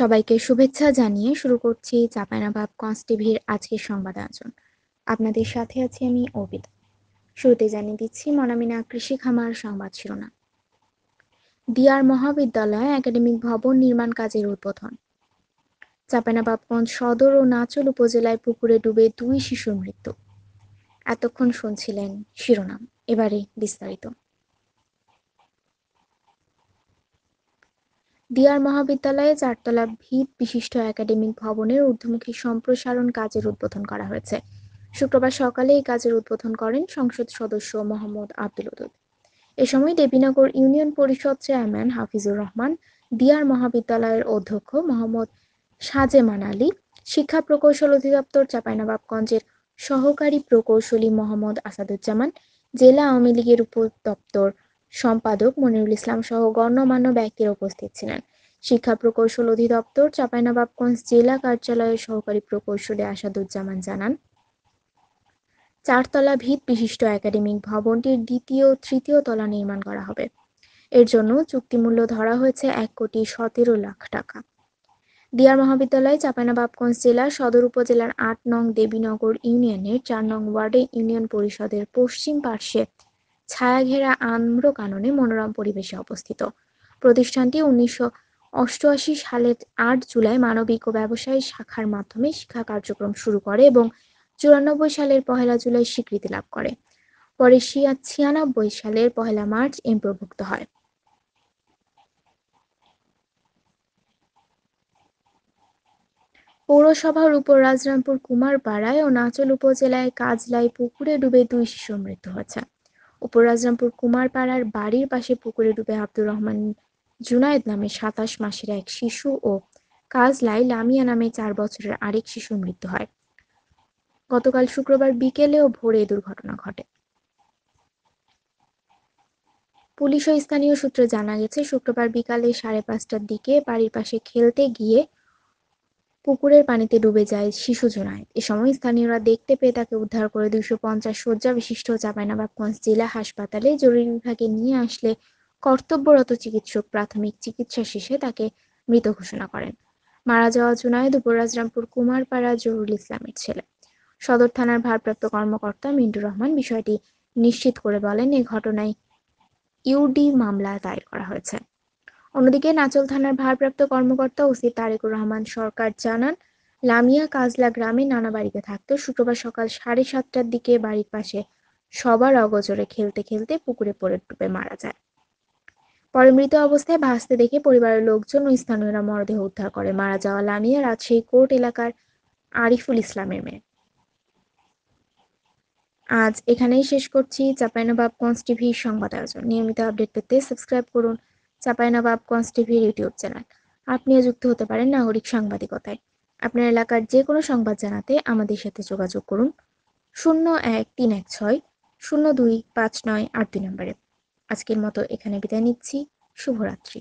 সবাইকে শুভেচ্ছা জানিয়ে শুরু করছি চাঁপাইনবাব কন্স টিভির আজকের সংবাদ আয়োজন। আপনাদের সাথে আছি আমি অর্পিতা। শুরুতে জানিয়ে দিচ্ছি মনামিনা কৃষি খামার সংবাদ শিরোনাম। দিয়ার মহাবিদ্যালয়ে একাডেমিক ভবন নির্মাণ কাজের উদ্বোধন। চাঁপাইনবাবগঞ্জ সদর ও নাচল উপজেলায় পুকুরে ডুবে 2 শিশুর মৃত্যু। এতক্ষণ শুনছিলেন শিরোনাম, এবারে বিস্তারিত। দিয়ার মহাবিদ্যালয়ে 4 তলা ভিত বিশিষ্ট একাডেমিক ভবনের ঊর্ধ্বমুখী সম্প্রসারণ কাজের উদ্বোধন করা হয়েছে। শুক্রবার সকালে এই কাজের উদ্বোধন করেন সংসদ সদস্য মোহাম্মদ আব্দুল ওদুদ। এ সময় দেবীনগর ইউনিয়ন পরিষদ চেয়ারম্যান হাফিজুর রহমান, দিয়ার মহাবিদ্যালয়ের অধ্যক্ষ মোহাম্মদ সাজেমান আলী, শিক্ষা প্রকৌশল অধিদপ্তর চাঁপাইনবাবগঞ্জের সহকারী প্রকৌশলী মোহাম্মদ আসাদুজ্জামান, জেলা আওয়ামী লীগের উপদপ্তর সম্পাদক মনিরুল ইসলাম সহ গণ্যমান্য ব্যক্তিরা উপস্থিত ছিলেন। শিক্ষা প্রকৌশল অধিদপ্তর চাঁপাইনবাবগঞ্জ জেলা কার্যালয়ের সহকারী প্রকৌশলী আসাদুজ্জামান জানান, 4 তলা ভিত বিশিষ্ট একাডেমিক ভবনটির দ্বিতীয় ও তৃতীয় তলা নির্মাণ করা হবে। এর জন্য চুক্তিমূল্য ধরা হয়েছে 1,17,00,000 টাকা। দিয়ার মহাবিদ্যালয় চাঁপাইনবাবগঞ্জ জেলার সদর উপজেলার 8 নং দেবীনগর ইউনিয়নের 4 নং ওয়ার্ডে ইউনিয়ন পরিষদের পশ্চিম পার্শ্বে ছায়াঘেরা আম্র কাননে মনোরম পরিবেশে অবস্থিত। প্রতিষ্ঠানটি 1988 সালের 8 জুলাই মানবিক ও ব্যবসায়ী শাখার মাধ্যমে শিক্ষা কার্যক্রম শুরু করে এবং 94 সালের 1 জুলাই স্বীকৃতি লাভ করে। পরে 96 সালের 1 মার্চ এমপিওভুক্ত হয়। পৌরসভার উপর রাজরামপুর কুমারপাড়ায় ও নাচল উপজেলায় কাজলাই পুকুরে ডুবে 2 শিশুর মৃত্যু হয়েছে। উপর রাজরামপুর কুমারপাড়ার বাড়ির পাশে পুকুরে ডুবে আব্দুর রহমান জুনায়েদ নামে 27 মাসের এক শিশু ও কাজলাই লামিয়া নামে 4 বছরের আরেক শিশুর মৃত্যু হয়। গতকাল শুক্রবার বিকেলে ও ভোরে এ দুর্ঘটনা ঘটে। পুলিশ ও স্থানীয় সূত্রে জানা গেছে, শুক্রবার বিকালে 5:30টার দিকে বাড়ির পাশে খেলতে গিয়ে পুকুরের পানিতে ডুবে যায় শিশু জুনায়েদ। এ সময় স্থানীয়রা দেখতে পেয়ে তাকে উদ্ধার করে 250 শয্যা বিশিষ্ট চাঁপাইনবাবগঞ্জ জেলা হাসপাতালে জরুরি বিভাগে নিয়ে আসলে কর্তব্যরত চিকিৎসক প্রাথমিক চিকিৎসা শেষে তাকে মৃত ঘোষণা করেন। মারা যাওয়া জুনায়েদ উপরাজরামপুর কুমারপাড়া জহুরুল ইসলামের ছেলে। সদর থানার ভারপ্রাপ্ত কর্মকর্তা মিন্টুর রহমান বিষয়টি নিশ্চিত করে বলেন, এ ঘটনায় ইউডি মামলা দায়ের করা হয়েছে। অন্যদিকে নাচল থানার ভারপ্রাপ্ত কর্মকর্তা ওসি তারেকুর রহমান সরকার জানান, লামিয়া কাজলা গ্রামে নানা বাড়িতে থাকতো। শুক্রবার সকাল 7:30টার দিকে বাড়ির পাশে সবার অগোচরে খেলতে খেলতে পুকুরে পড়ে ডুবে মারা যায়। পরে মৃত অবস্থায় ভাসতে দেখে পরিবারের লোকজন ও স্থানীয়রা মরদেহ উদ্ধার করে। মারা যাওয়া লামিয়া রাজশাহী কোর্ট এলাকার আরিফুল ইসলামের মেয়ে। আজ এখানেই শেষ করছি চাঁপাইনবাবগঞ্জ টিভির সংবাদ আয়োজন। নিয়মিত আপডেট পেতে সাবস্ক্রাইব করুন চাঁপাইনবাবগঞ্জ টিভির ইউটিউব চ্যানেল। আপনিও যুক্ত হতে পারেন নাগরিক সাংবাদিকতায়। আপনার এলাকার যে কোনো সংবাদ জানাতে আমাদের সাথে যোগাযোগ করুন 01-316-025982 নম্বরে। আজকের মতো এখানে বিদায় নিচ্ছি। শুভরাত্রি।